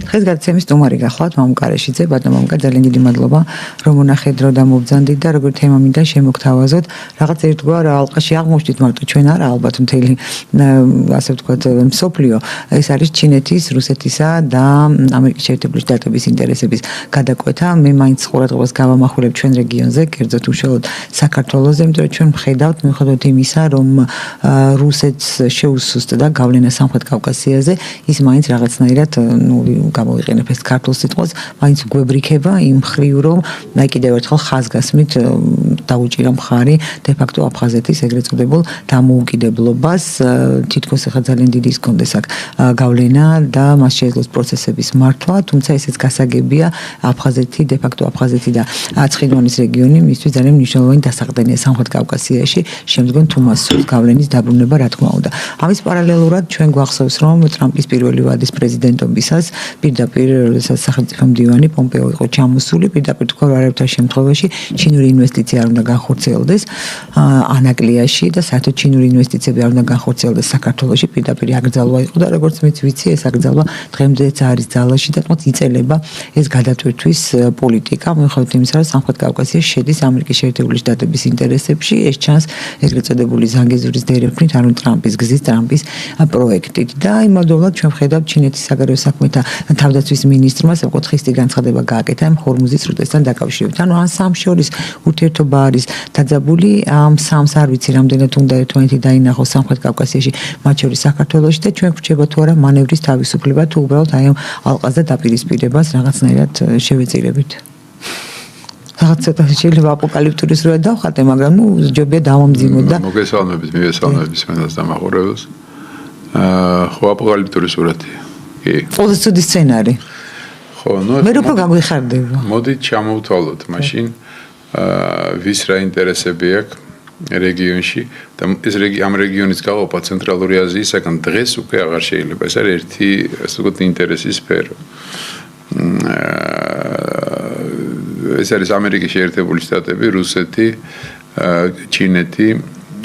დღეს გადაცემის სტუმარი გახლავთ მამუკ არეშიძე, ბატონო მამუკა, ძალიან დიდი მადლობა, რომ მონახეთ დრო და მობრძანდით და როგორ თემა მინდა შემოგთავაზოთ. რაღაც ერთგვარ ალყაში აღმოჩნდით, მარტო ჩვენ არა, ალბათ მთელი ასე ვთქვათ, მსოფლიო. ეს არის ჩინეთის, რუსეთისა და ამერიკის შეერთებული შტატების ინტერესების გადაკვეთა. მე მაინც ყურადღებას გავამახვილებ ჩვენ რეგიონზე, კერძოდ უშუალოდ საქართველოზე, იმიტომ რომ ჩვენ ვხედავთ მიუხედავად იმისა, რომ რუსეთს შეუსუსტდა გავლენა სამხრეთ კავკასიაზე, ის მაინც რაღაცნაირად გამოიყენებ ეს ქართულ სიტყვას, მაინც გვებრიქება იმ მხრივ, რომ კიდევ ერთხელ ხაზგასმით დაუჭირა მხარი de facto აფხაზეთის ეგრეთ წოდებულ დამოუკიდებლობას, თითქოს ახლა ძალიან დიდი ის კონდეს აქ გავლენა და მას შეეძლოს პროცესების მართვა, თუმცა ესეც გასაგებია აფხაზეთი de facto აფხაზეთი და ცხინვალის რეგიონი მისთვის ძალიან მნიშვნელოვანი დასაყრდენია სამხრეთ კავკასიაში, შემდგომ თუ მას სურს გავლენის დაბრუნება, რა თქმა უნდა. ამის პარალელურად ჩვენ გვახსოვს, რომ ტრამპის პირველი ვადის პრეზიდენტობისას პირდაპირ სახელმწიფო მდივანი პომპეო იყო ჩამოსული, პირდაპირ თქვა არაერთარ შემთხვევაში ჩინური ინვესტიცია არ უნდა განხორციელდეს ანაკლიაში და საერთოდ ჩინური ინვესტიციები არ უნდა განხორციელდეს საქართველოში, პირდაპირ აკრძალვა იყო და როგორც მეც ვიცი, ეს აკრძალვა დღემდეც არის ძალაში და თუმცა იწელება ეს გადატვირთვის პოლიტიკა, მიუხედავად იმისა, რომ სამხრეთ კავკასიაში შედის ამერიკის შეერთებული შტატების ინტერესებში, ეს ჩანს ეგრეთ წოდებული ზანგეზურის დერეფნით, ანუ ტრამპის გზის, ტრამპის პროექტით და იმავდროულად ჩვენ ვხედავთ ჩინეთის საგარეო საქმეთა თავდაცვის მინისტრმა საკუთხისტი განცხადება გააკეთა ჰორმუზის სრუტესთან დაკავშირებით. ანუ ან სამ შორის ურთიერთობა არის დაძაბული, ამ სამს არ ვიცი რამდენად უნდა ერთმანეთი დაინახოს სამხრეთ კავკასიაში, მათ შორის საქართველოში და ჩვენ გვრჩება თუ არა მანევრის თავისუფლება თუ უბრალოდ აი ამ ალყაზე დაპირისპირებას რაღაცნაირად შევეწირებით. რაღაც ცოტა შეიძლება აპოკალიფტური სურა დავხატე, მაგრამ ჯობია დავამძიმოთ და მოგესალმებით, მივესალმებით მენას დამახურებელს. ხო აპოკალიფტური სურათია. კი. ყველაზე ცუდი სცენარი. ხო, მე რო გაგვიხარდება. მოდით ჩამოვთვალოთ მაშინ ვის რა ინტერესები აქვს რეგიონში და ეს ამ რეგიონის გაყოფა ცენტრალური აზიისაგან დღეს უკვე აღარ შეიძლება. ეს არის ერთი ასე ვთქვათ ინტერესის სფერო. ეს არის ამერიკის შეერთებული შტატები, რუსეთი, ჩინეთი,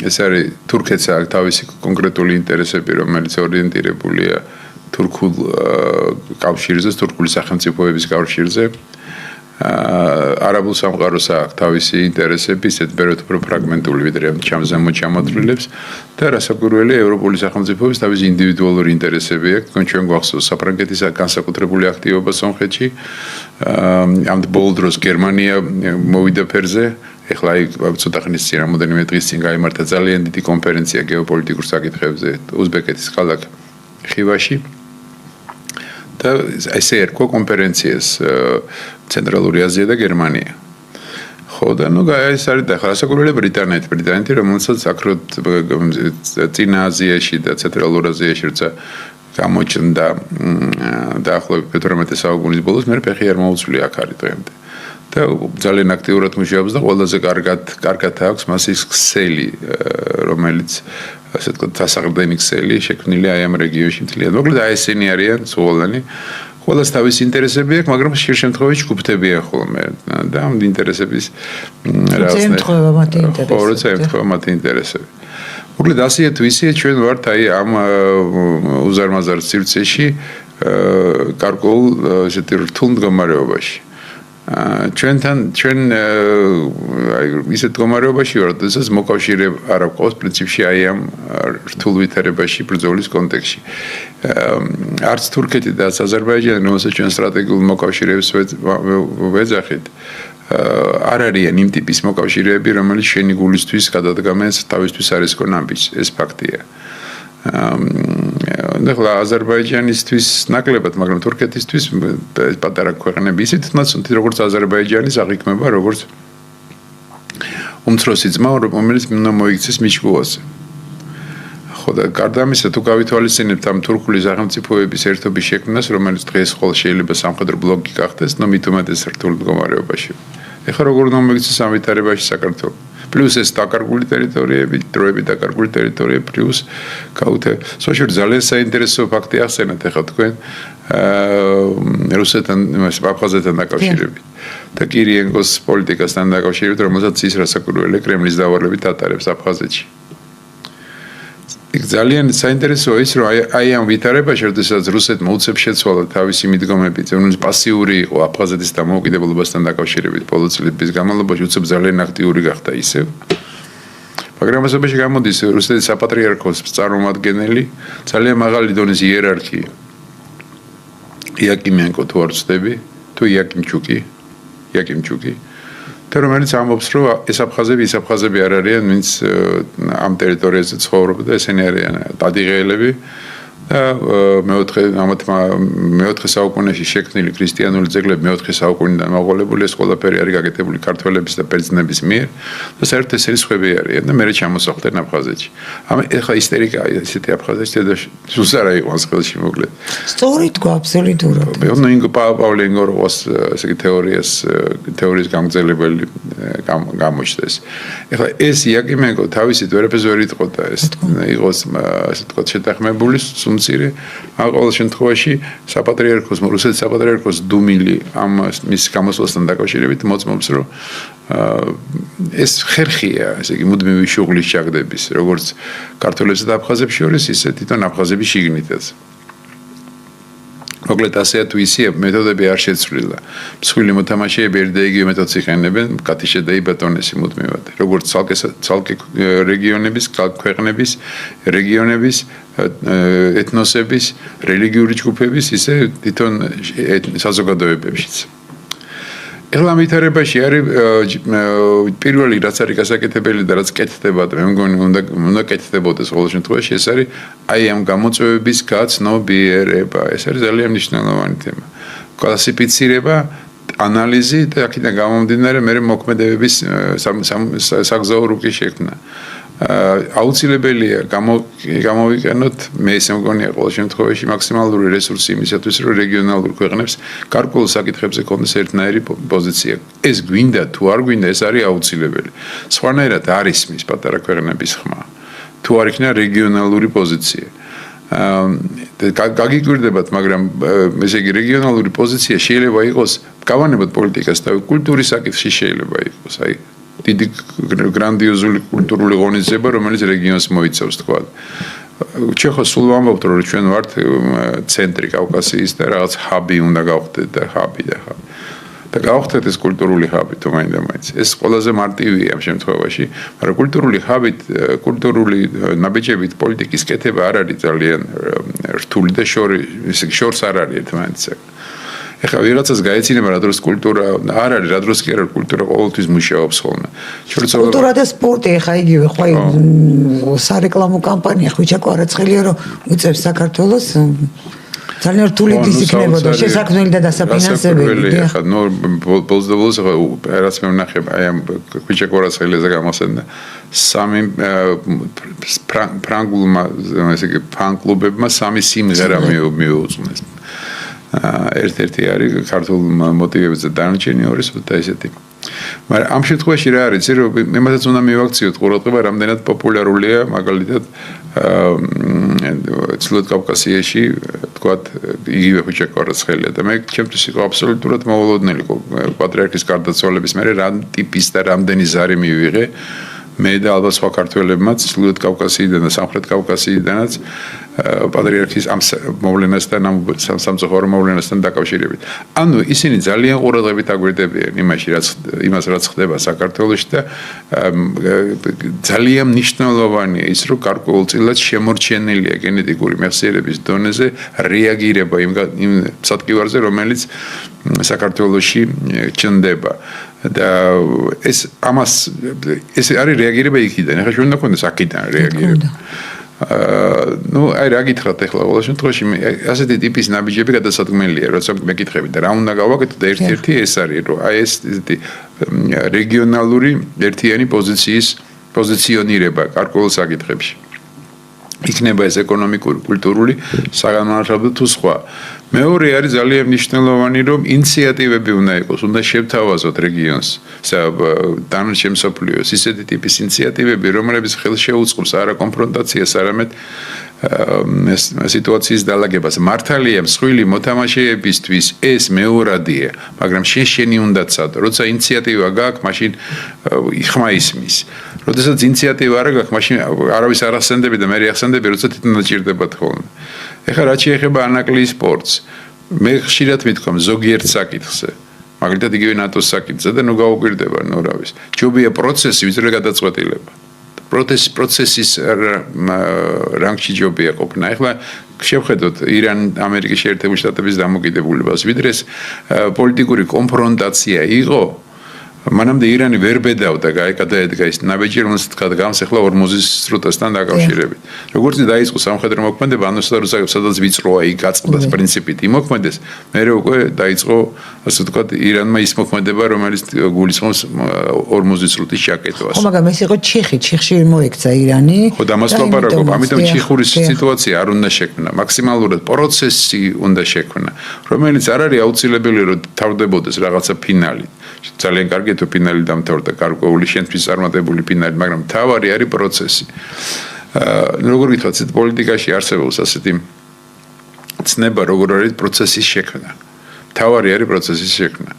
ეს არის თურქეთს აქვს თავისი კონკრეტული ინტერესები, რომელიც ორიენტირებულია თურქულ კავშირზე, თურქული სახელმწიფოების კავშირზე. არაბულ სამყაროს აქვს თავისი ინტერესები, ისეთ ბევრად უფრო ფრაგმენტული, ვიდრე ჩამოთვლილებს და რასაკვირველია, ევროპული სახელმწიფოების თავისი ინდივიდუალური ინტერესები აქვს. ჩვენ გვახსოვს საფრანგეთის განსაკუთრებული აქტივობა სომხეთში. ამ ბოლო დროს გერმანია მოვიდა ფერზე. ეხლა ცოტა ხნის წინ, რამოდენიმე დღის წინ გაიმართა ძალიან დიდი კონფერენცია გეოპოლიტიკურ საკითხებზე უზბეკეთის ქალაქ ხივაში. და ესე ერქვა კონფერენციას ცენტრალური აზია და გერმანია. ხო და ეს არის და რასაკვირველია ბრიტანეთი, რომელსაც აკროთ წინა აზიაში და ცენტრალურ აზიაში როცა გამოჩნდა დაახლოებით 18 საუკუნის ბოლოს, მე ფეხი არ მოუწვლია აქ არის დღემდე. და ძალიან აქტიურად მუშაობს და ყველაზე კარგად აქვს მას ის ქსელი, რომელიც ასე ვთქვათ, დასაყრდენი ქსელი შექმნილია აი ამ რეგიონში მთლიანად. მოკლედ აი ესენი არიან სულანი. ყველას თავისი ინტერესები აქვს, მაგრამ ხშირ შემთხვევაში ჯგუფდებიან ხოლმე და ამ ინტერესების რაღაცნაირად მათი ინტერესები. მოკლედ ასეა თუ ისეა ჩვენ ვართ აი ამ უზარმაზარ სივრცეში გარკვეულ ესეთი რთულ მდგომარეობაში. ჩვენ ისეთ მდგომარეობაში ვართ, როდესაც მოკავშირე არ აქვს პრინციპში აი ამ რთულ ვითარებაში ბრძოლის კონტექსტში. არც თურქეთი და აზერბაიჯანი, რომელსაც ჩვენ სტრატეგიულ მოკავშირეებს ვეძახით, არ არიან იმ ტიპის მოკავშირეები, რომელიც შენი გულისთვის გადადგამენ თავისთვის არის კონამბის. ეს ფაქტია. ახლა აზერბაიჯანისთვის ნაკლებად, მაგრამ თურქეთისთვის პატარა ქვეყნები ისეთ ნაცნობი, როგორც აზერბაიჯანის აღიქმება, როგორც უმცროსი ძმა, რომელიც უნდა მოიქცეს მიჩქუაზე. ხო და გარდა ამისა, თუ გავითვალისწინებთ ამ თურქული სახელმწიფოების ერთობის შექმნას, რომელიც დღეს ხოლმე შეიძლება სამხედრო ბლოკი გახდეს, მით უმეტეს რთულ მდგომარეობაში. ეხლა როგორ უნდა მოიქცეს ამ ვითარებაში საქართველო? Plus ეს დაკარგული ტერიტორიები, დროები დაკარგული ტერიტორიები, plus გაუთე. სოჭერ ძალიან საინტერესო ფაქტი ახსენეთ ახლა თქვენ რუსეთთან, აფხაზეთთან დაკავშირებით. და კირიენკოს პოლიტიკასთან დაკავშირებით, რომელსაც ის რასაკვირველია კრემლის დავალებით ატარებს აფხაზეთში. იქ ძალიან საინტერესოა ის, რომ აი ამ ვითარებაში, როდესაც რუსეთმა უცებ შეცვალა თავისი მიდგომებით, რომელიც პასიური იყო აფხაზეთის დამოუკიდებლობასთან დაკავშირებით ბოლო წლების განმავლობაში, უცებ ძალიან აქტიური გახდა ისევ. მაგრამ ასობაში გამოდის რუსეთის საპატრიარქოს წარმომადგენელი, ძალიან მაღალი დონის იერარქი. იაკიმენკო თუ არ ვცდები, თუ იაკიმჩუკი. და რომელიც ამბობს, რომ ეს აფხაზები არ არიან, ვინც ამ ტერიტორიაზე ცხოვრობენ და ესენი არიან დადიღეელები და მეოთხე საუკუნეში შექმნილი ქრისტიანული ძეგლები მეოთხე საუკუნიდან მოყოლებული ეს ყველაფერი არის გაკეთებული ქართველების და ბერძნების მიერ და საერთოდ ესენი სხვები არიან და მე ჩამოსახლდნენ აფხაზეთში. ეხლა ისტერიკა ისეთი აფხაზეთში და სულ არა იყვანს ხელში მოკლედ. სწორი თქვა აბსოლუტურად. ну ინგო პავლე ინგოროვას ესე იგი თეორიის გამგზელებელი გამოჩნდეს. ეხლა ეს იაკიმენკო თავისით ვერაფერს ვერ იტყოდა ეს იყოს ასე ვთქვათ შეთანხმებული სუმცირე ამ ყოველ შემთხვევაში რუსეთის საპატრიარქოს დუმილი ამ მის გამოსვლასთან დაკავშირებით მოწმობს რომ ეს ხერხია ესე იგი მუდმივი შუღლის ჩაგდების როგორც ქართველებსა და აფხაზებს შორის ისე თვითონ აფხაზების შიგნითაც მოკლედ ასეა თუ ისე მეთოდები არ შეცვლილა. მსხვილი მოთამაშეები ერთ და იგივე მეთოდს იყენებენ, კატიშე და იბატონესი მუდმივად. როგორც ცალკე რეგიონების, ქვეყნების, რეგიონების, ეთნოსების, რელიგიური ჯგუფების, ისე თვითონ საზოგადოებებშიც. ეხლა ვითარებაში არის პირველი რაც არის გასაკეთებელი და რაც კეთდება და მე მგონი უნდა კეთდებოდეს ყოველ შემთხვევაში ეს არის აი ამ გამოწვევების გაცნობიერება. ეს არის ძალიან მნიშვნელოვანი თემა. კლასიფიცირება, ანალიზი და აქედან გამომდინარე მე მოქმედებების საგზაო რუკი შექმნა. აუცილებელია გამოვიყენოთ მე ისე მგონია ყოველ შემთხვევაში მაქსიმალური რესურსი იმისათვის რომ რეგიონალურ ქვეყნებს გარკვეულ საკითხებზე ქონდეს ერთნაირი პოზიცია. ეს გვინდა თუ არ გვინდა ეს არის აუცილებელი. სხვანაირად არ ისმის პატარა ქვეყნების ხმა. თუ არ იქნება რეგიონალური პოზიცია. გაგიკვირდებათ, მაგრამ ესე იგი რეგიონალური პოზიცია შეიძლება იყოს გავანებოთ პოლიტიკას და კულტურის საკითხში შეიძლება იყოს. აი დიდი გრანდიოზული კულტურული ღონისძიება, რომელიც რეგიონს მოიცავს, თქვა. ჩეხოს სულ ვამბობთ, რომ ჩვენ ვართ ცენტრი კავკასიის და რაღაც ჰაბი უნდა გავხდეთ და ჰაბი. და გავხდეთ ეს კულტურული ჰაბი თუ მაინდა-მაინც. ეს ყველაზე მარტივია ამ შემთხვევაში, მაგრამ კულტურული ჰაბით, კულტურული ნაბიჯებით პოლიტიკის კეთება არ არის ძალიან რთული და შორს არ არის ერთმანეთსა. ეხლა ვიღაცას გაეცინება რა დროს კულტურა არ არის, რა დროს კი არა კულტურა ყოველთვის მუშაობს ხოლმე. კულტურა და სპორტი ეხლა იგივე, ხო სარეკლამო კამპანია ხვიჩა კვარაცხელია რომ უწევს საქართველოს ძალიან რთული ის იქნებოდა შესაქმნელი და დასაფინანსებელი. ეხლა ნუ ბოლოს რაც მე ვნახე აი ამ ხვიჩა კვარაცხელიაზე გამოსცემა სამი ფრანგულმა ესე იგი ფან-კლუბებმა სამი სიმღერა მიუძღვნეს. ერთ-ერთი არის ქართულ მოტივებზე დანარჩენი ორი და ესეთი. მაგრამ ამ შემთხვევაში რა არის, რომ მე მათაც უნდა მივაქციოთ ყურადღება, რამდენად პოპულარულია მაგალითად ჩრდილოეთ კავკასიაში, თქვათ, იგივე ხვიჩა კვარაცხელია და მე ჩემთვის იყო აბსოლუტურად მოულოდნელი პატრიარქის გარდაცვალების მერე რა ტიპის და რამდენი ზარი მივიღე. მე და ალბათ სხვა ქართველებმაც ჩრდილოეთ კავკასიიდან და სამხრეთ კავკასიიდანაც პატრიარქის ამ მოვლენასთან ამ სამწუხარო მოვლენასთან დაკავშირებით. ანუ ისინი ძალიან ყურადღებით აგვირდებიან იმას რაც ხდება საქართველოში და ძალიან მნიშვნელოვანია ის რომ გარკვეულწილად შემორჩენილია გენეტიკური მეხსიერების დონეზე რეაგირება იმ სათქივარზე რომელიც საქართველოში ჩნდება. და ეს არის რეაგირება იქიდან. ახლა ჩვენ უნდა გქონდეს აქედან რეაგირება. ну აი რა გითხრათ ახლა ყოველ შემთხვევაში ასეთი ტიპის ნაბიჯები გადასადგმელია, როცა მეკითხები და რა უნდა გავაკეთო და ერთ-ერთი ეს არის, რომ აი ეს რეგიონალური ერთიანი პოზიციონირება გარკვეულ საკითხებში. იქნება ეს ეკონომიკური, კულტურული, საგანმანათლებლო თუ სხვა. მეორე არის ძალიან მნიშვნელოვანი, რომ ინიციატივები უნდა იყოს, უნდა შევთავაზოთ რეგიონს, დანარჩენ მსოფლიოს, ისეთი ტიპის ინიციატივები, რომლებიც ხელს შეუწყობს არა კონფრონტაციას, არამედ სიტუაციის დალაგებას. მართალია, მსხვილი მოთამაშეებისთვის ეს მეორადია, მაგრამ შენი უნდა ცადო. როცა ინიციატივა გააქვს, მაშინ ხმა ისმის. როდესაც ინიციატივა არ გაქვს, მაშინ არავის არ ახსენდები და მე ახსენდები, როცა თვითონ დაჭირდებათ ხოლმე. ეხლა რაც შეეხება ანაკლიის სპორტს, მე ხშირად მithkom ზოგიერთ საკითხზე. მაგალითად იგივე ნატოს საკითხზე და ნუ გაუკვირდება ნურავის. ჯობია პროცესი ვიწრო გადაწყვეტილება. პროცესის რანგში ჯობია ყოფნა. ეხლა შევხედოთ ირან ამერიკის შეერთებული შტატების დამოკიდებულებას, ვიდრე ეს პოლიტიკური კონფრონტაცია იყო, მანამდე ირანი ვერ ბედავდა, გადაედგა ის ნაბეჯი, რომელსაც თქვა გამოსახლა ორმოზის სრუტესთან დაკავშირებით. როგორც დაიწყო სამხედრო მოქმედება, სადაც ვიწროა იქ გაწყდა პრინციპით იმოქმედეს, მერე უკვე დაიწყო, ასე ვთქვათ, ირანმა ის მოქმედება, რომელიც გულისხმობს ორმოზის სრუტის ჩაკეტვას. ხო, მაგრამ ეს იყო ჩიხში მოექცა ირანი. ხო, დამას ლაპარაკობ, ამიტომ ჩიხურის სიტუაცია არ უნდა შექმნა, მაქსიმალურად პროცესი უნდა შექმნა, რომელიც არ არის აუცილებელი, რომ თავდებოდეს რაღაცა ფინალი. ძალიან კარგი თუ ფინალი დამთავრდა, გარკვეული შენთვის წარმატებული ფინალი, მაგრამ თავარი არის პროცესი. როგორ გითხრათ, პოლიტიკაში არსებობს ასეთი ცნება, როგორ არის პროცესის შექმნა. თავარი არის პროცესის შექმნა.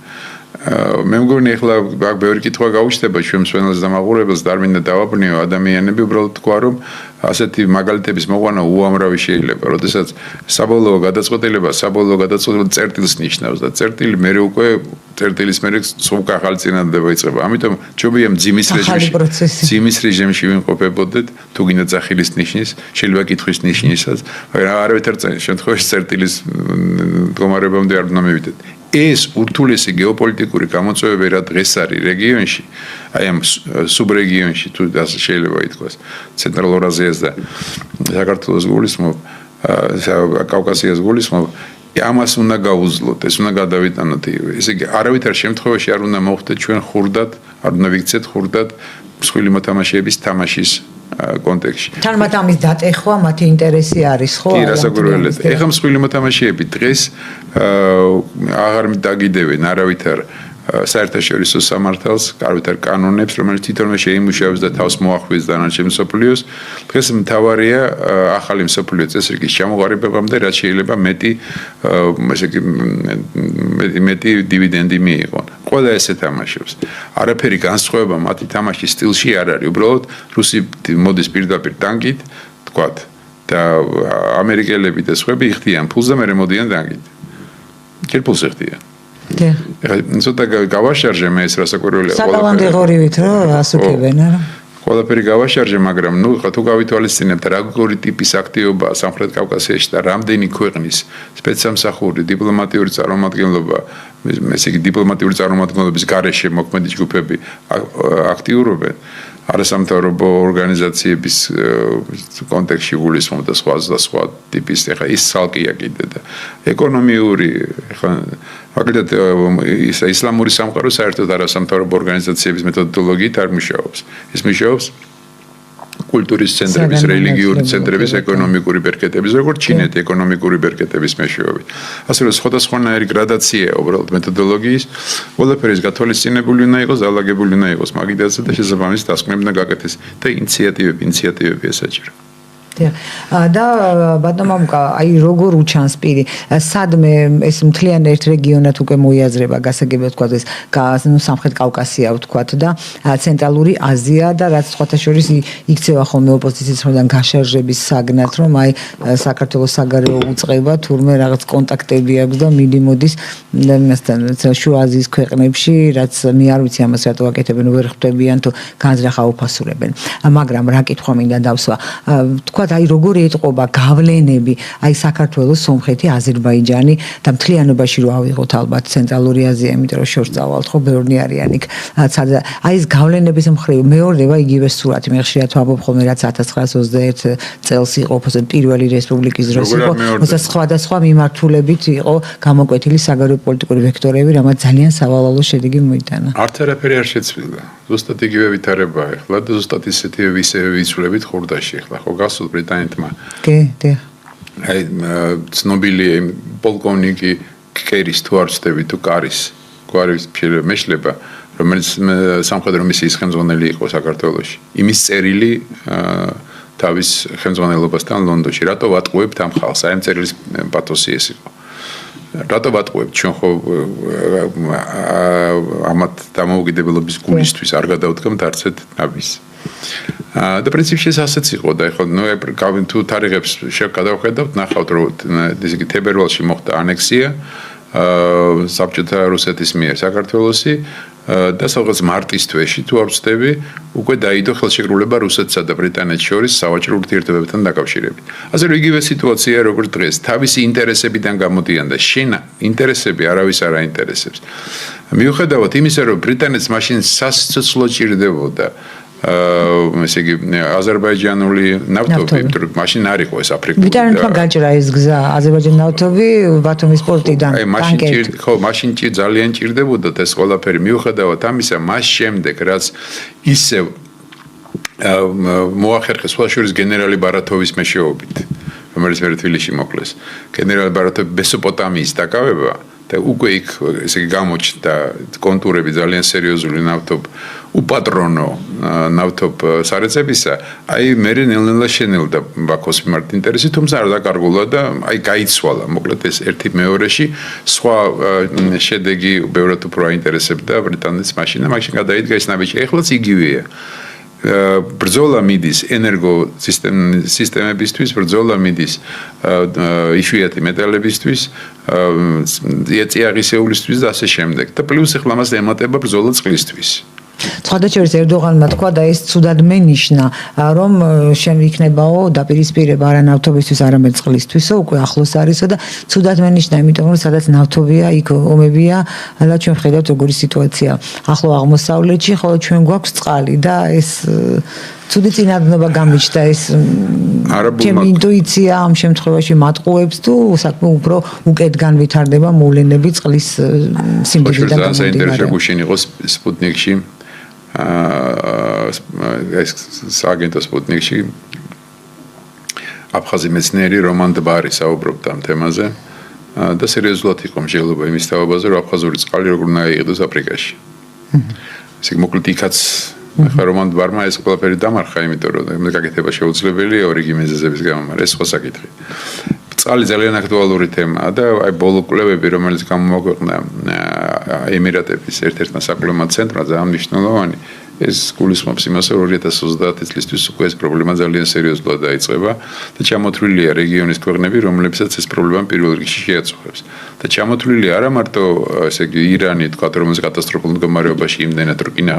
მე მგონი ახლა აქ ბევრი კითხვა გაუჩნდება ჩვენ მსვენელს და მაყურებელს და არ მინდა დავაბნიო ადამიანები უბრალოდ თქვა რომ ასეთი მაგალითების მოყვანა უამრავი შეიძლება, როდესაც საბოლოო გადაწყვეტილება წერტილს ნიშნავს და წერტილი მერე უკვე წერტილის მერე სულ ახალი წინადადება იწყება. ამიტომ ჯობია ძიმის რეჟიმში ვიმყოფებოდეთ, თუ გინდა ძახილის ნიშნის, შეიძლება კითხვის ნიშნისაც, მაგრამ არავითარ შემთხვევაში წერტილის მდგომარეობამდე არ უნდა მივიდეთ. ეს ურთულესი გეოპოლიტიკური გამოწვევები რა დღეს არის რეგიონში, აი ამ სუბრეგიონში თუ შეიძლება ითქვას, ცენტრალურ აზიას და საქართველოს გულისხმობ, კავკასიას გულისხმობ, ამას უნდა გაუძლოთ, ეს უნდა გადავიტანოთ. ესე იგი, არავითარ შემთხვევაში არ უნდა მოხდეთ ჩვენ ხურდად, არ უნდა ვიქცეთ ხურდად მსხვილი მოთამაშეების თამაშის კონტექსტში. თან მათ ამის დატეხვა მათი ინტერესი არის, ხო? კი, რასაკვირველია. ეხლა მსხვილი მოთამაშეები დღეს აღარ დაგიდევენ არავითარ საერთაშორისო სამართალს, არავითარ კანონებს, რომელიც თვითონვე შეიმუშავებს და თავს მოახვის დანარჩენ მსოფლიოს. დღეს მთავარია ახალი მსოფლიო წესრიგის ჩამოყალიბებამდე, რაც შეიძლება მეტი დივიდენდი მიიღონ. ყველა ესე თამაშობს. არაფერი განსხვავება მათი თამაშის სტილში არ არის. უბრალოდ რუსი მოდის პირდაპირ ტანკით, თქვათ, და ამერიკელები და სხვები იხდიან ფულს და მერე მოდიან ტანკით. ჯერ ფულს იხდიან. ცოტა გავაშარჟე მე ეს რასაკვირველია. საკალანდი ღორივით რომ ასუქებენ, არა? ყველაფერი გავაშარჟე, მაგრამ ნუ თუ გავითვალისწინებთ როგორი ტიპის აქტივობა სამხრეთ კავკასიაში და რამდენი ქვეყნის სპეცსამსახური დიპლომატიური წარმომადგენლობა, ესე იგი დიპლომატიური წარმომადგენლობის გარეშე მოქმედი ჯგუფები აქტიურობენ არასამთავრობო ორგანიზაციების კონტექსტში გულისხმობ და სხვა ტიპის ეხა ის ცალკეა კიდე და ეკონომიური ეხა მაგალითად ისლამური სამყარო საერთოდ არასამთავრობო ორგანიზაციების მეთოდოლოგიით არ მუშაობს. ის მუშაობს კულტურის ცენტრების, რელიგიური ცენტრების, ეკონომიკური ბერკეტების, როგორც ჩინეთი ეკონომიკური ბერკეტების მეშვეობით. ასე რომ სხვადასხვანაირი გრადაციაა უბრალოდ მეთოდოლოგიის, ყველაფერის გათვალისწინებული უნდა იყოს, დალაგებული უნდა იყოს მაგიდაზე და შესაბამისად დასკვნები უნდა გაკეთდეს და ინიციატივები ესაჭირო. და ბატონო მამუკა, აი როგორ უჩანს პირი, სადმე ეს მთლიან ერთ რეგიონად უკვე მოიაზრება გასაგებად თქვა ეს სამხრეთ კავკასია ვთქვათ და ცენტრალური აზია და რაც სხვათა შორის იქცევა ხოლმე ოპოზიციის მხრიდან გაშარჟების საგნად, რომ აი საქართველოს საგარეო უწყება თურმე რაღაც კონტაქტები აქვს და მიდიმოდის იმასთან შუა აზიის ქვეყნებში, რაც მე არ ვიცი ამას რატო აკეთებენ, ვერ ხვდებიან თუ განზრახ აუფასურებენ. მაგრამ რა კითხვა მინდა დავსვა, თქვა აი როგორი ეთყობა გავლენები აი საქართველოს, სომხეთი, აზერბაიჯანი და მთლიანობაში რო ავიღოთ ალბათ ცენტრალური აზია, იმიტომ რომ შორს წავალთ ხო ბევრი არიან იქ. აი ეს გავლენების მხრივ მეორდება იგივე სურათი. მე ხშირად ვამბობ ხოლმე რაც 1921 წელს იყო პირველი რესპუბლიკის დროს იყო, თუმცა სხვადასხვა მიმართულებით იყო გამოკვეთილი საგარეო პოლიტიკური ვექტორები, რამაც ძალიან სავალალო შედეგი მოიტანა. არც არაფერი არ შეცვლილა. ზუსტად იგივე ვითარებაა ახლა და ზუსტად ისეთივე ვიცვლებით ხურდაში ახლა ხო გასულ ბრიტანეთმა. კი. აი ცნობილი პოლკოვნიკი კერის თუ არ ვცდები თუ კარის მეშლება, რომელიც სამხედრო მისიის ხელმძღვანელი იყო საქართველოში. იმის წერილი თავის ხელმძღვანელობასთან ლონდონში. რატო ვატყუებთ ამ ხალხს? აი ამ წერილის პათოსი ეს იყო. რატო ვატყუებთ ჩვენ ხო ამათ დამოუკიდებლობის გულისთვის არ გადავდგამთ არცეთ ნაბის. და პრინციპში ეს ასეც იყო და ეხლა თუ თარიღებს შევკადავხედავთ, ნახავთ რომ ესე იგი თებერვალში მოხდა ანექსია საბჭოთა რუსეთის მიერ საქართველოსი და სადღაც მარტის თვეში თუ არ ვცდები, უკვე დაიდო ხელშეკრულება რუსეთსა და ბრიტანეთს შორის სავაჭრო ურთიერთობებთან დაკავშირებით. ასე რომ იგივე სიტუაცია როგორც დღეს, თავისი ინტერესებიდან გამოდიან და შენ ინტერესები არავის არ აინტერესებს. მიუხედავად იმისა, რომ ბრიტანეთს მაშინ სასიცოცხლო ჭირდებოდა ესე იგი აზერბაიჯანული ნავთობი, თუმცა მაშინ არ იყო ეს აფრიკული. ბრიტანეთმა გაჭრა ეს გზა აზერბაიჯანის ნავთობი ბათუმის პორტიდან. მაშინ ძალიან ჭირდებოდა ეს ყველაფერი. მიუხედავად ამისა, მას შემდეგ რაც ისევ მოახერხეს სხვა შორის გენერალი ბარათოვის მეშვეობით, რომელიც მე თბილისში მოკლეს. გენერალი ბარათოვი მესოპოტამიის დაკავება და უკვე იქ ესე იგი გამოჩნდა კონტურები ძალიან სერიოზული უპატრონო ნავთობ სარეწებისა, აი მე ნელ-ნელა შენელდა ბაქოს მიმართ ინტერესი, თუმცა არ დაკარგულა და აი გაიცვალა. მოკლედ ეს ერთი მეორეში სხვა შედეგი ბევრად უფრო აინტერესებდა ბრიტანეთს მაშინ და მაშინ გადაიდგა ეს ნაბიჯი. ეხლაც იგივეა. ბრძოლა მიდის ენერგო სისტემებისთვის, ბრძოლა მიდის იშვიათი მეტალებისთვის, წიაღისეულისთვის და ასე შემდეგ. და პლუს ეხლა მას ემატება ბრძოლა წყლისთვის. სხვადასხვა ერდოღანმა თქვა და ეს ცუდად მენიშნა, რომ შემიქნებაო დაპირისპირება არა ნავთობისთვის, არამედ წყლისთვისო, უკვე ახლოს არისო და ცუდად მენიშნა, იმიტომ რომ სადაც ნავთობია, იქ ომებია, და ჩვენ ხედავთ როგორი სიტუაცია ახლო აღმოსავლეთში, ხოლო ჩვენ გვაქვს წყალი და ეს ცუდი წინადადება გამიჩნდა ეს ჩემი ინტუიცია ამ შემთხვევაში მატყუებს თუ საქმე უფრო უკეთ განვითარდება მოვლენები წყლის სიმბოლიდან გამომდინარე. საინტერესო გუშინ იყო სპუტნიკში ეს აგენტო სპუტნიკში აფხაზი მეცნიერი რომან დბარი საუბრობდა ამ თემაზე და სერიოზულად იყო მსჯელობა იმის თაობაზე, რომ აფხაზური წყალი როგორ უნდა იყიდოს აფრიკაში. ესე მოკლედ იქაც ახლა რომან დბარმა ეს ყველაფერი დამარხა, იმიტომ რომ გაკეთება შეუძლებელია ორიგი მიზეზების გამო, მაგრამ ეს სხვა საკითხი. წყალი ძალიან აქტუალური თემაა და აი ბოლო კვლევები, რომელიც გამოაქვეყნა ემირატების ერთ-ერთმა საკლიმატო ცენტრმა, ძალიან მნიშვნელოვანი. ეს გულისხმობს იმას, რომ 2030 წლისთვის უკვე ეს პრობლემა ძალიან სერიოზულად დაიწყება და ჩამოთვლილია რეგიონის ქვეყნები, რომლებსაც ეს პრობლემა პირველ რიგში შეაწუხებს. და ჩამოთვლილია არა მარტო, ესე იგი, ირანი, თქვა, რომელიც კატასტროფულ მდგომარეობაში იმდენად რო კინა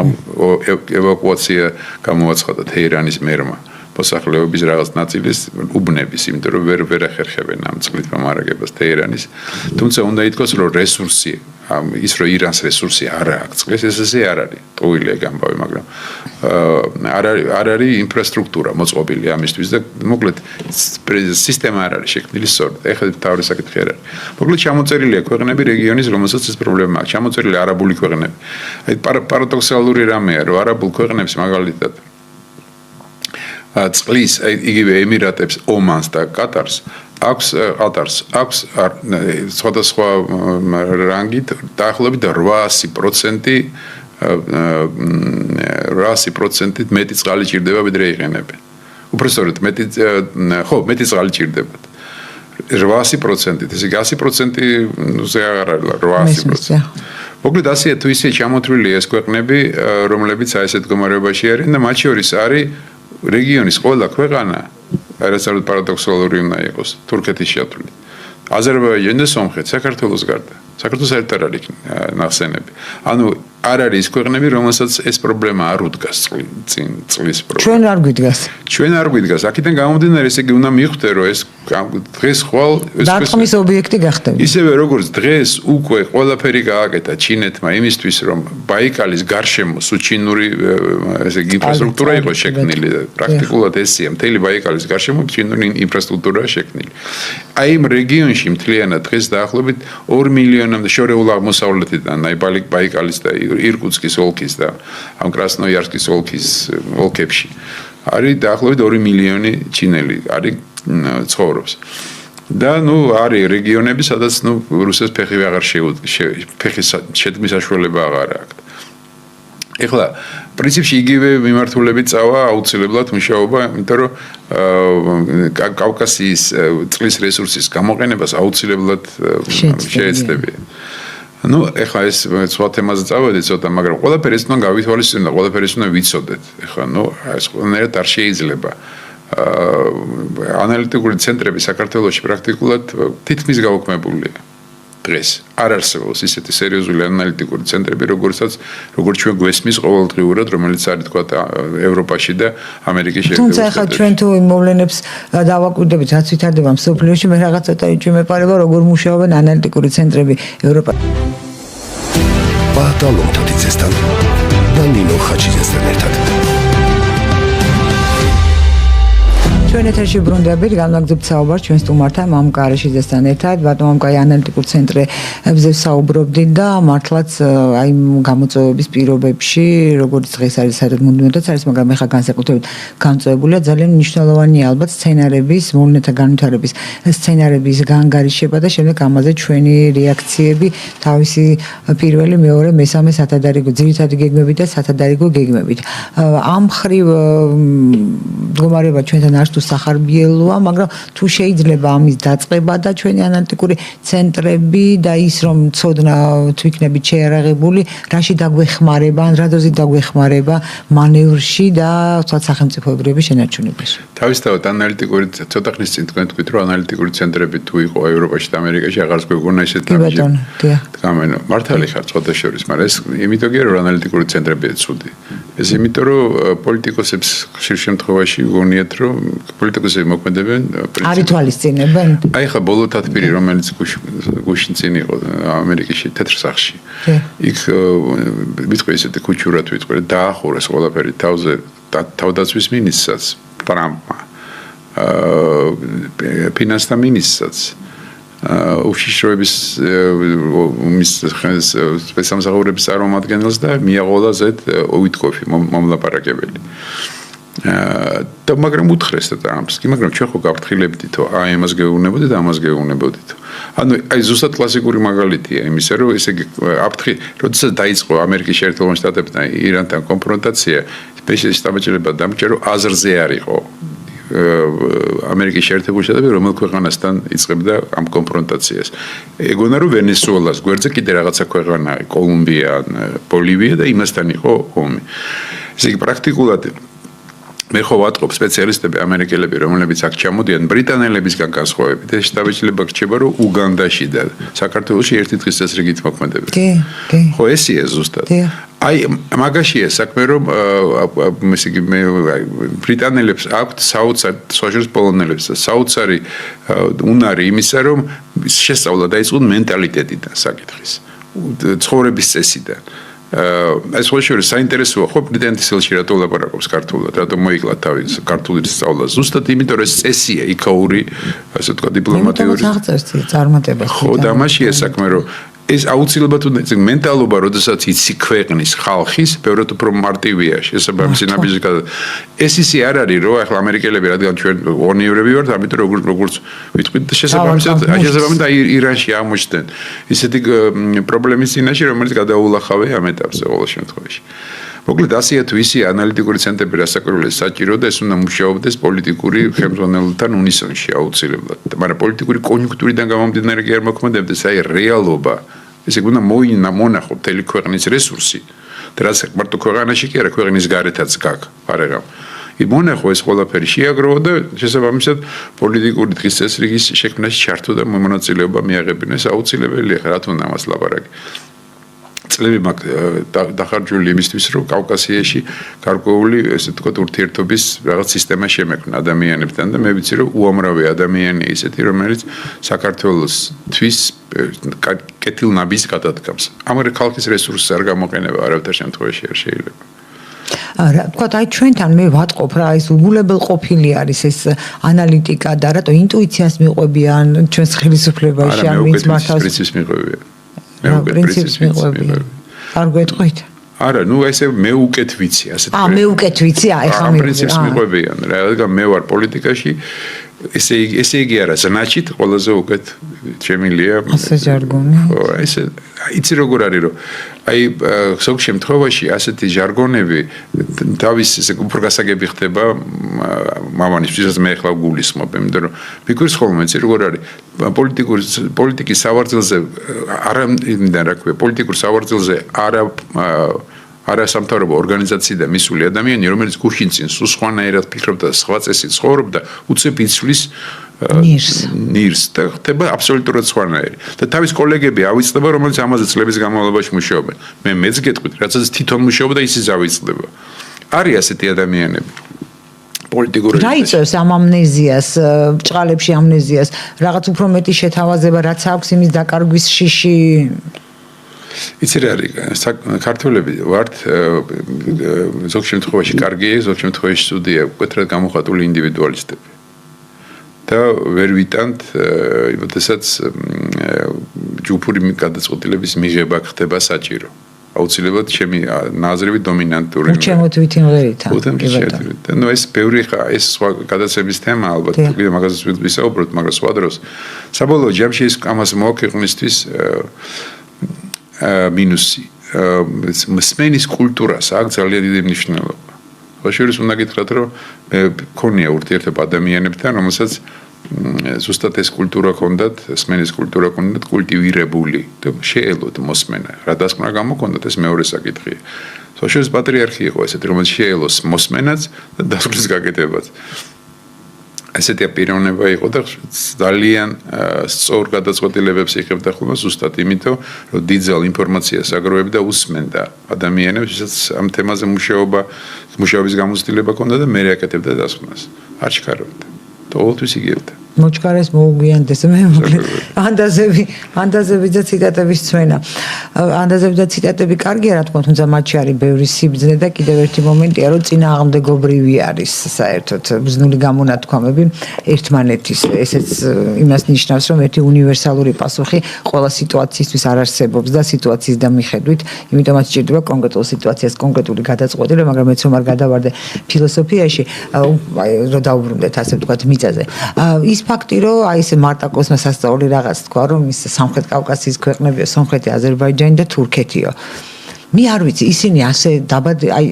ევაკუაცია გამოაცხადა თეირანის მერმა. მოსახლეობის რაღაც ნაწილის უბნების, იმიტომ რომ ვერ ახერხებენ ამ წყლით მომარაგებას თეირანის. თუმცა უნდა ითქვას, რომ რესურსი, ის რომ ირანს რესურსი არ აქვს წყლის, ესე არ არის. ტყუილია გამბავი, მაგრამ არ არის ინფრასტრუქტურა მოწყობილი ამისთვის და მოკლედ სისტემა არ არის შექმნილი სწორად. ეხლა თავი საკითხი არ არის. მოკლედ ჩამოწერილია ქვეყნები რეგიონის, რომელსაც ეს პრობლემა აქვს. ჩამოწერილია არაბული ქვეყნები. აი პარადოქსალური რამეა, რომ არაბულ ქვეყნებს მაგალითად წყლის იგივე ემირატებს, ომანს და კატარს აქვს სხვადასხვა რანგით დაახლოებით 800% მეტი წყალი ჭირდება ვიდრე იყენებენ. უბრალოდ მეტი წყალი ჭირდებათ. 800%, ესე იგი 100%-ზე აღარ არის 800%. მოკლედ ასეა თუ ისე ჩამოთვლილია ეს ქვეყნები, რომლებიც აი ესეთ მდგომარეობაში არიან და მათ შორის არის რეგიონის ყველა ქვეყანა, რაც არის პარადოქსალური უნდა იყოს, თურქეთის შეათვლით. აზერბაიჯანი და სომხეთი, საქართველოს გარდა. საქართველოს საერთოდ არ არის ნახსენები. ანუ არ არის ის ქვეყნები, რომელსაც ეს პრობლემა არ უდგას წყლის პრობლემა. ჩვენ არ გვიდგას. ჩვენ არ გვიდგას. აქედან გამომდინარე, ესე იგი უნდა მივხვდე, რომ ეს დღეს ხვალ დარტყმის ობიექტი გახდება. ისევე როგორც დღეს უკვე ყველაფერი გააკეთა ჩინეთმა იმისთვის, რომ ბაიკალის გარშემო სუჩინური ესე იგი ინფრასტრუქტურა იყოს შექმნილი და პრაქტიკულად ესეა, მთელი ბაიკალის გარშემო ჩინური ინფრასტრუქტურაა შექმნილი. აი იმ რეგიონში მთლიანად დღეს დაახლოებით 2 მილიონამდე შორეულ აღმოსავლეთიდან, აი ბაიკალის და ირკუტსკის ოლქის და ამ კრასნოიარსკის ოლქებში არის დაახლოებით 2 მილიონი ჩინელი არის ცხოვრობს. და არის რეგიონები, სადაც რუსეთს ფეხი აღარ ფეხის შეტყმის საშუალება აღარ აქვს. ეხლა პრინციპში იგივე მიმართულებით წავა აუცილებლად მუშაობა, იმიტომ რომ კავკასიის წყლის რესურსის გამოყენებას აუცილებლად შეეცდებიან. ну ეხლა ეს სხვა თემაზე წავედით ცოტა, მაგრამ ყველაფერი ეს უნდა გავითვალისწინოთ და ყველაფერი ეს უნდა ვიცოდეთ. ეხლა ну ეს ყველანაირად არ შეიძლება. ანალიტიკური ცენტრები საქართველოში პრაქტიკულად თითქმის გაუქმებულია. დღეს არ არსებობს ისეთი სერიოზული ანალიტიკური ცენტრები, როგორც ჩვენ გვესმის ყოველდღიურად, რომელიც არის თქვა ევროპაში და ამერიკის შეერთებულ თუმცა ახლა ჩვენ თუ იმ მოვლენებს დავაკვირდებით, რაც ვითარდება მსოფლიოში, მე რაღაც ცოტა იჭმეპარება, როგორ მუშაობენ ანალიტიკური ცენტრები ევროპაში. ბატონო თოთიცესთან და ნინო ხაჩიძესთან ერთად. ჩვენ ეთერში ბრუნდებით, განვაგრძობთ საუბარს ჩვენ სტუმართან მამუკარეშიძესთან ერთად, ბატონ მამუკაი ანალიტიკურ ცენტრებზე საუბრობდით და მართლაც აი გამოწვევების პირობებში, როგორც დღეს არის სადაც მუდმივადაც არის, მაგრამ ეხლა განსაკუთრებით გამწვევებულია ძალიან მნიშვნელოვანი ალბათ სცენარების, მოვლენათა განვითარების სცენარების განგარიშება და შემდეგ ამაზე ჩვენი რეაქციები, თავისი პირველი, მეორე, მესამე სათადარიგო ძირითადი გეგმებით და სათადარიგო გეგმებით. ამ მხრივ მდგომარეობა ჩვენთან არ თუ სახარბიელოა, მაგრამ თუ შეიძლება ამის დაწყება და ჩვენი ანალიტიკური ცენტრები და ის რომ ცოდნა თვითნებით შეარაღებული, რაში დაგვეხმარება, ან რა დოზით დაგვეხმარება მანევრში და თქვა სახელმწიფოებრიობის შენარჩუნებაში. თავისთავად ანალიტიკური ცოტა ხნის წინ თქვენ თქვით, რომ ანალიტიკური ცენტრები თუ იყო ევროპაში და ამერიკაში აღარც გვეგონა ისეთ გამენო. მართალი ხარ ცოტა შორის, მაგრამ ეს იმიტომია რომ ანალიტიკური ცენტრებია ცუდი. ეს იმიტომ რომ პოლიტიკოსებს ხშირ შემთხვევაში გონიათ რომ პოლიტიკოსები მოქმედებენ არ ითვალისწინებენ. აი ხა ბოლო თათბირი რომელიც გუშინ წინ იყო ამერიკაში თეთრ სახში. იქ ვიტყვი ესეთი ქუჩურად ვიტყვი დაახურეს ყველაფერი თავზე თავდაცვის მინისტრსაც ტრამპმა. ფინანსთა მინისტრსაც უშიშროების სპეცსამსახურების წარმომადგენელს და მიაღოლაზეთ უიტკოფი მომლაპარაკებელი. და მაგრამ უთხრეს და ტრამპს, მაგრამ ჩვენ ხო გავფრთხილებდითო, აი ამას გეუბნებოდით, ამას გეუბნებოდით. ანუ აი ზუსტად კლასიკური მაგალითია იმისა, რომ ესე იგი აფრთხი, როდესაც დაიწყო ამერიკის შეერთებულ შტატებთან ირანთან კონფრონტაცია, სპეციალისტ დამჭირება დამჭირო აზრზე არ იყო. ამერიკის შეერთებულ შტატები რომელ ქვეყანასთან იწყებდა ამ კონფრონტაციას. ეგონა რომ ვენესუელას გვერდზე კიდე რაღაცა ქვეყანა, კოლუმბია, ბოლივია და იმასთან იყო ომი. ესე იგი პრაქტიკულად მე ხო ვატყობ სპეციალისტები ამერიკელები რომლებიც აქ ჩამოდიან ბრიტანელებისგან განსხვავებით ეს შთაბეჭდილება გრჩება რომ უგანდაში და საქართველოში ერთი დღის წესრიგით მოქმედებენ. ხო ესია ზუსტად. აი მაგაშია საქმე რომ ესე იგი მე ბრიტანელებს აქვთ საოცარი სოციალისტ პოლონელებს და საოცარი უნარი იმისა რომ შესწავლა დაიწყონ მენტალიტეტიდან საკითხის ცხოვრების წესიდან. ეს ხო საინტერესოა ხო პრეზიდენტის ელჩი რატო ლაპარაკობს ქართულად, რატო მოიკლა თავის ქართული სწავლა. ზუსტად იმიტომ რომ ეს წესია იქაური, ასე ვთქვა, დიპლომატიური წარმატება. ხო და მაშია საქმე რომ ეს აუცილებლად უნდა მენტალობა, როდესაც იცი ქვეყნის ხალხის, ბევრად უფრო მარტივია შესაბამისი ნაბიჯის გადადა. ეს ისე არ არის, რომ ახლა ამერიკელები რადგან ჩვენ ორნივრები ვართ, ამიტომ როგორც ვიტყვით შესაბამისად ირანში აღმოჩნდნენ ისეთი პრობლემის წინაშე, რომელიც გადაულახავია ამ ეტაპზე ყოველ შემთხვევაში. მოკლედ ასეა თუ ისე ანალიტიკური ცენტრები რასაკვირველია საჭირო და ეს უნდა მუშაობდეს პოლიტიკური ხელმძღვანელთან უნისონში აუცილებლად. მაგრამ პოლიტიკური კონიუნქტურიდან გამომდინარე კი არ მოქმედებდეს, აი რეალობა. ესე იგი უნდა მონახო მთელი ქვეყნის რესურსი. და რაც მარტო ქვეყანაში კი არა, ქვეყნის გარეთაც გაქვს პარეგამ. მონახო ეს ყველაფერი შეაგროვა და შესაბამისად პოლიტიკური დღის წესრიგის შექმნაში ჩართო და მონაწილეობა მიაღებინეს აუცილებელია რა თქმა უნდა ამას ლაპარაკი. წლები დახარჯული იმისთვის რომ კავკასიაში გარკვეული ესე ვთქვათ ურთიერთობის რაღაც სისტემა შემექმნა ადამიანებთან და მე ვიცი რომ უამრავი ადამიანია ისეთი რომელიც საქართველოსთვის კეთილნაბიჯს გადადგამს. ამერე ხალხის რესურსს არ გამოყენება არავითარ შემთხვევაში არ შეიძლება. რა თქვა აი ჩვენთან მე ვატყობ რა ის უგულებელ ყოფილი არის ეს ანალიტიკა და რატო ინტუიციას მიყვებიან ჩვენს ხელისუფლებაში ან ვინც მართავს პრინციპს მიყვებიან. პრინციპს მიყვებიან. არ გვეტყვით? არა, ნუ ესე მე უკეთ ვიცი, ასე თქვა. მე უკეთ ვიცი, ეხლა მე პრინციპს მიყვებიან, რადგან მე ვარ პოლიტიკაში, ესე იგი არა, значит, ყველაზე უკეთ შემილია. ასე ჟარგონი. ხო, ესე იცი როგორ არის რომ აი ზოგ შემთხვევაში ასეთი ჟარგონები თავის ესე უფრო გასაგები ხდება მამანიშვილს მე ახლა გულისხმობ, იმიტომ რომ ვიკვირს ხოლმე წინ როგორ არის პოლიტიკის სავარძელზე არამიდან რა ქვია, პოლიტიკურ სავარძელზე არასამთავრობო ორგანიზაციიდან მისული ადამიანი, რომელიც გუშინ წინ სულ სხვანაირად ფიქრობდა, სხვა წესით ცხოვრობდა, უცებ იცვლის ნირს და ხდება აბსოლუტურად სხვანაირი. და თავის კოლეგები ავიწყდება, რომელიც ამაზე წლების განმავლობაში მუშაობენ. მეც გეტყვით, რაცაც თვითონ მუშაობდა, ისიც ავიწყდება. არის ასეთი ადამიანები. პოლიტიკური რა იწევს ამ ამნეზიას, ბჭყალებში ამნეზიას, რაღაც უფრო მეტი შეთავაზება, რაც აქვს იმის დაკარგვის შიში. იცი რა არის, ქართველები ვართ ზოგ შემთხვევაში კარგია, ზოგ შემთხვევაში ცუდია, მკვეთრად გამოხატული ინდივიდუალისტები. და ვერ ვიტანთ, იმათესაც ჯგუფური გადაწყვეტილების მიღება ხდება საჭირო. აუცილებლად ჩემი ნაზრები დომინანტური. უჩემოთ ვითინ ვერითა. ნუ ეს ბევრი ხა, ეს სხვა გადაცემის თემა ალბათ, კიდე მაგასაც ვისაუბროთ, მაგრამ სხვა დროს. საბოლოო ჯამში ეს ამას მოვაქვეყნისთვის მინუსი. მსმენის კულტურას აქვს ძალიან დიდი მნიშვნელობა. ხოშერის უნდა გითხრათ, რომ მე მქონია ურთიერთობა ადამიანებთან, რომელსაც ზუსტად ეს კულტურა ჰქონდათ, მსმენის კულტურა ჰქონდათ კულტივირებული და შეელოთ მოსმენა. რა დასკვნა გამოქონდათ ეს მეორე საკითხია. ხოშერის პატრიარქი იყო ესეთი, რომელიც შეელოს მოსმენაც და დასკვნის გაკეთებაც. ესეთი პიროვნება იყო და ძალიან სწორ გადაწყვეტილებებს იღებდა ხოლმე ზუსტად იმიტომ, რომ დიდძალ ინფორმაციას აგროვებდა და უსმენდა ადამიანებს, ვისაც ამ თემაზე მუშაობის გამოცდილება ჰქონდა და მე აკეთებდა დასკვნას. არ ჩქარობდა. ყოველთვის იგებდა. მოჩქარეს მოუგვიანდეს მე მოკლედ ანდაზები და ციტატების ცვენა. ანდაზები და ციტატები კარგია რა თქმა უნდა, თუმცა მათში არის ბევრი სიბრძნე და კიდევ ერთი მომენტია, რომ წინააღმდეგობრივი არის საერთოდ ბრძნული გამონათქვამები ერთმანეთის. ესეც იმას ნიშნავს, რომ ერთი უნივერსალური პასუხი ყველა სიტუაციისთვის არ არსებობს და სიტუაციის და მიხედვით, იმიტომაც სჭირდება კონკრეტულ სიტუაციას კონკრეტული გადაწყვეტილება, მაგრამ მეც რომ არ გადავარდე ფილოსოფიაში, რომ დავუბრუნდეთ ასე ვთქვათ მიწაზე. ის ფაქტი, რომ აი ეს მარტაკოსმა სასწაული რაღაც თქვა, რომ ის სამხრეთ კავკასიის ქვეყნებია, სომხეთი, აზერბაიჯანი და თურქეთიო. მე არ ვიცი, ისინი ასე დაბადე, აი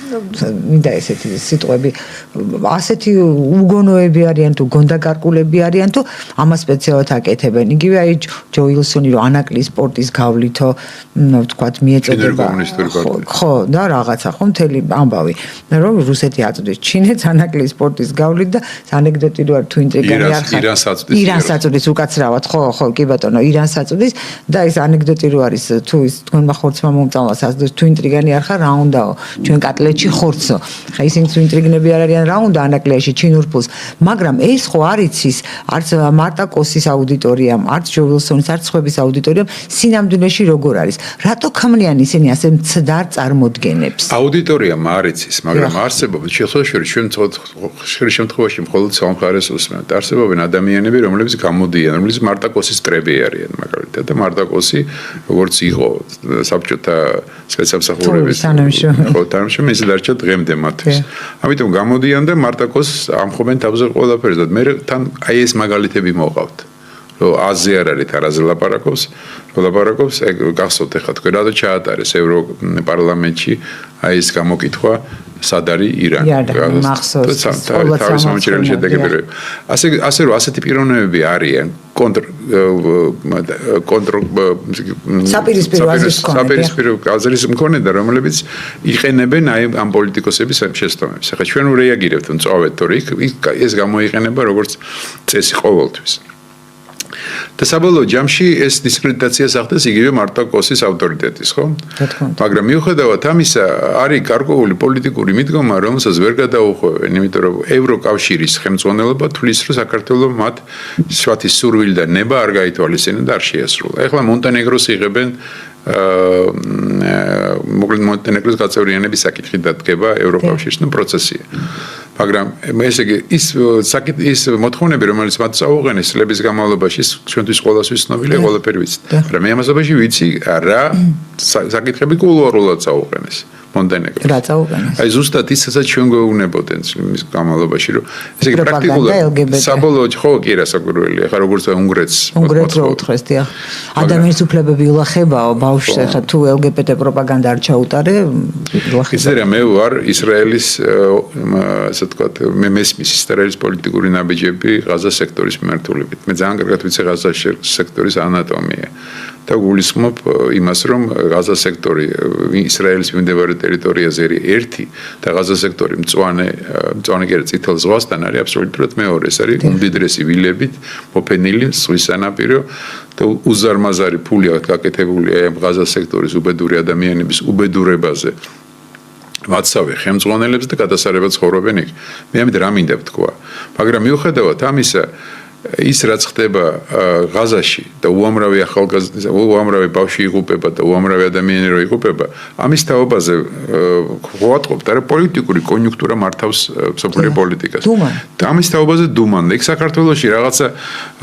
მინდა ესეთი სიტყვები, ასეთი უგონოები არიან თუ გონდაკარკულები არიან თუ ამას სპეციალურად აკეთებენ. იგივე აი ჯო ვილსონი რომ ანაკლის სპორტის გავლითო, ვთქვათ, მიეწოდება. ხო, და რაღაცა ხო მთელი ამბავი, რომ რუსეთი აწვდის ჩინეთს ანაკლის სპორტის გავლით და ანეკდოტი რო არ თუ ინტრიგანი არ ხარ. ირანს აწვდის უკაცრავად, ხო, კი ბატონო, ირანს აწვდის და ეს ანეკდოტი რო არის თუ ის თქვენმა ხორცმა მომწამლას აწვდის თუ ინტრიგანი არ ხარ, რა უნდაო, ჩვენ კატლეტში ხორცო. ხა ისინი თუ ინტრიგნები არ არიან, რა უნდა ანაკლიაში ჩინურ ფულს. მაგრამ ეს ხო არ იცის, არც მარტა კოსის აუდიტორიამ, არც ჯო ვილსონის, არც სხვების აუდიტორიამ სინამდვილეში როგორ არის. რატო ქმნიან ისინი ასე მცდარ წარმოდგენებს? აუდიტორიამ არ იცის, მაგრამ არსებობს შეხოშერის შემთხვევაში მხოლოდ სამხარეს უსმენთ. არსებობენ ადამიანები, რომლებიც გამოდიან, რომლებიც მარტა კოსის კრები არიან, მაგალითად, და მარტა კოსი როგორც იყო საბჭოთა სპეცსამსახურების თანამშრომელი ის დარჩა დღემდე მათთვის. ამიტომ გამოდიან და მარტაკოს ამხობენ თავზე ყველაფერს და მე თან აი ეს მაგალითები მოყავთ. რომ აზე არ არის არაზე ლაპარაკობს, გახსოვთ ახლა თქვენ რატო ჩაატარეს ევროპარლამენტში აი ეს გამოკითხვა სად არის ირანი. თავის მომჭრელი შედეგები. ასე რომ ასეთი პიროვნებები არიან საპირისპირო აზრის მქონე და რომლებიც იყენებენ აი ამ პოლიტიკოსების შესწავლებს. ახლა ჩვენ რეაგირებთ მწვავედ, თორე ეს გამოიყენება როგორც წესი ყოველთვის. და საბოლოო ჯამში ეს დისკრედიტაციას ახდენს იგივე მარტა კოსის ავტორიტეტის, ხო? მაგრამ მიუხედავად ამისა, არის გარკვეული პოლიტიკური მიდგომა, რომელსაც ვერ გადაუხვევენ, იმიტომ რომ ევროკავშირის ხელმძღვანელობა თვლის, რომ საქართველოს მათ სხვათი სურვილი და ნება არ გაითვალისწინებენ და არ შეასრულა. ეხლა მონტენეგროს იღებენ მოკლედ მონტენეგროს გაწევრიანების საკითხი დადგება ევროკავშირში, პროცესია. მაგრამ ესე იგი ის მოთხოვნები, რომელიც მათ წაუყენეს წლების განმავლობაში, ჩვენთვის ყოველთვის ცნობილია, ყველაფერი ვიცით. მაგრამ მე ამასობაში ვიცი, რა საკითხები კულუარულად წაუყენეს. მონტენეგროს. რა წაუყენეს? აი ზუსტად ისაც ჩვენ გვეუბნებოდნენ მის გამალობაში, რომ ესე იგი პროპაგანდა პრაქტიკულად LGBT. საბოლოოდ ხო კი რასაკვირველია, ხა როგორც უნგრეთს უნგრეთს რო უთხრეს დიახ. ადამიანის უფლებები ილახებაო, ბავშვს ახლა თუ LGBT პროპაგანდა არ ჩაუტარე, ილახება. ისე რა მე ვარ ისრაელის ასე ვთქვათ, მე მესმის ისრაელის პოლიტიკური ნაბიჯები ღაზა სექტორის მიმართულებით. მე ძალიან კარგად ვიცი ღაზა სექტორის ანატომია. და გულისხმობ იმას, რომ ღაზა სექტორი ისრაელის მიმდებარე ტერიტორიაზე არის ერთი და ღაზა სექტორი მწვანე კი არა წითელ ზღვასთან არის აბსოლუტურად მეორე. ეს არის უმდიდრესი ვილებით მოფენილი ზღვის სანაპირო და უზარმაზარი ფული გაკეთებული ამ ღაზა სექტორის უბედური ადამიანების უბედურებაზე. ვაცავე ხელმძღვანელებს და გადასარევად ცხოვრობენ იქ. მე ამით რა მინდა ვთქვა. მაგრამ მიუხედავად ამისა ის რაც ხდება ღაზაში და უამრავი ახალგაზრდა, უამრავი ბავშვი იღუპება და უამრავი ადამიანი რო იღუპება, ამის თაობაზე ვატყობთ, არა პოლიტიკური კონიუნქტურა მართავს სოფლიო პოლიტიკას. და ამის თაობაზე დუმან. იქ საქართველოში რაღაცა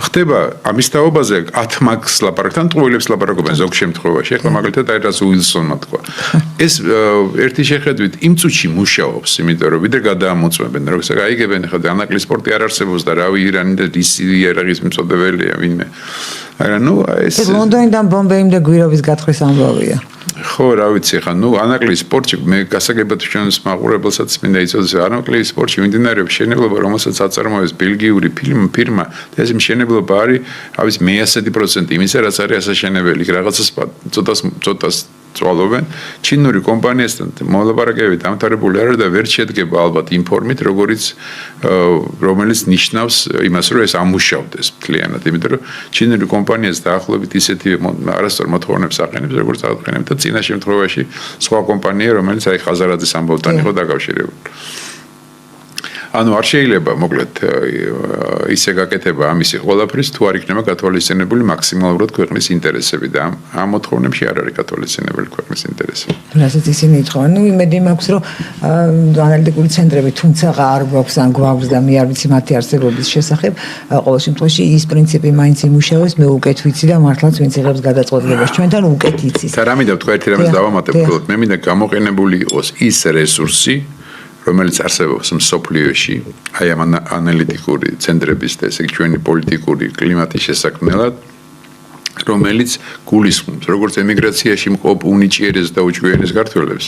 ხდება ამის თაობაზე 10 მაგს ლაპარაკთან, ტყუილებს ლაპარაკობენ ზოგ შემთხვევაში. ახლა მაგალითად აი რაც უილსონმა თქვა. ეს ერთი შეხედვით იმ წუთში მუშაობს, იმიტომ რომ ვიდრე გადაამოწმებენ, როგორც აიგებენ ახლა ანაკლი სპორტი არ არსებობს და რავი ირანი და იარაღის მწოდებელია ვინმე. არა, ნუ ეს ლონდონიდან ბომბეიმდე გვირობის გათხრის ამბავია. ხო, რა ვიცი, ხა, ნუ ანაკლის სპორტში მე გასაგებად ჩვენს მაყურებელსაც მინდა იცოდეს, ანაკლის სპორტში მიმდინარეობს მშენებლობა, რომელსაც აწარმოებს ბელგიური ფირმა და ეს მშენებლობა არის, ავის 100% იმისა, რაც არის ასაშენებელი, რაღაცას ცოტას წვალობენ ჩინური კომპანიასთან მოლაპარაკებები დამთავრებული არა და ვერ შედგება ალბათ იმ ფორმით, რომელიც ნიშნავს იმას, რომ ეს ამუშავდეს მთლიანად, იმიტომ რომ ჩინური კომპანიას დაახლოებით ისეთი არასწორ მოთხოვნებს აყენებს, როგორც აყენებდა წინა შემთხვევაში სხვა კომპანია, რომელიც აი ხაზარაძის ამბავთან იყო დაკავშირებული. ანუ არ შეიძლება მოკლედ ისე გაკეთება ამისი ყველაფრის თუ არ იქნება გათვალისწინებული მაქსიმალურად ქვეყნის ინტერესები და ამ მოთხოვნებში არ არის გათვალისწინებული ქვეყნის ინტერესები. რასაც ისინი ითხოვენ, ნუ იმედი მაქვს, რომ ანალიტიკური ცენტრები თუმცა არ გვაქვს ან გვაქვს და მე არ ვიცი მათი არსებობის შესახებ, ყოველ შემთხვევაში ის პრინციპი მაინც იმუშავებს, მე უკეთ ვიცი და მართლაც ვინც იღებს გადაწყვეტილებას ჩვენთან უკეთ იცის. და რა მინდა თქვა ერთი რამეს დავამატებულად, მე მინდა გამოყენებული იყოს ის რესურსი რომელიც არსებობს მსოფლიოში, აი ამ ანალიტიკური ცენტრების და ესე იგი ჩვენი პოლიტიკური კლიმატის შესაქმნელად, რომელიც გულისხმობს როგორც ემიგრაციაში მყოფ უნიჭიერეს და უჭვიერეს ქართველებს,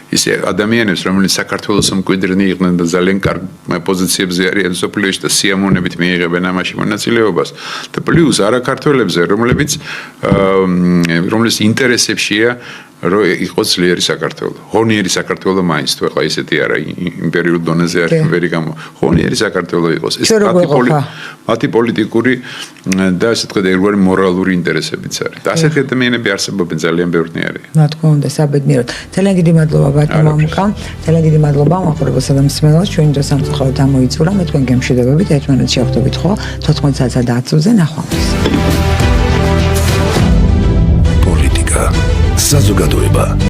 ისე ადამიანებს, რომლებიც საქართველოს მკვიდრნი იყვნენ და ძალიან კარგ პოზიციებზე არიან მსოფლიოში და სიამოვნებით მიიღებენ ამაში მონაწილეობას და პლუს არაქართველებზე, რომლის ინტერესებშია რომ იყოს ძლიერი საქართველო. ღონიერი საქართველო მაინც თუ ახლა ისეთი არა იმპერიულ დონეზე არ ვერი გამო. ღონიერი საქართველო იყოს. ეს მათი პოლიტიკური და ასე თქვა ერთგვარი მორალური ინტერესებიც არის. და ასეთი ადამიანები არსებობენ ძალიან ბევრნი არიან. რა თქმა უნდა, საბედნიეროდ. ძალიან დიდი მადლობა ბატონო მამუკა. ძალიან დიდი მადლობა მაყურებელსა და მსმენელს. ჩვენი დრო სამწუხაროდ ამოიწურა. მე თქვენ გემშვიდობებით ერთმანეთს შევხვდებით ხო 14 საათსა და 10 წუთზე ნახვამდის. პოლიტიკა საზოგადოება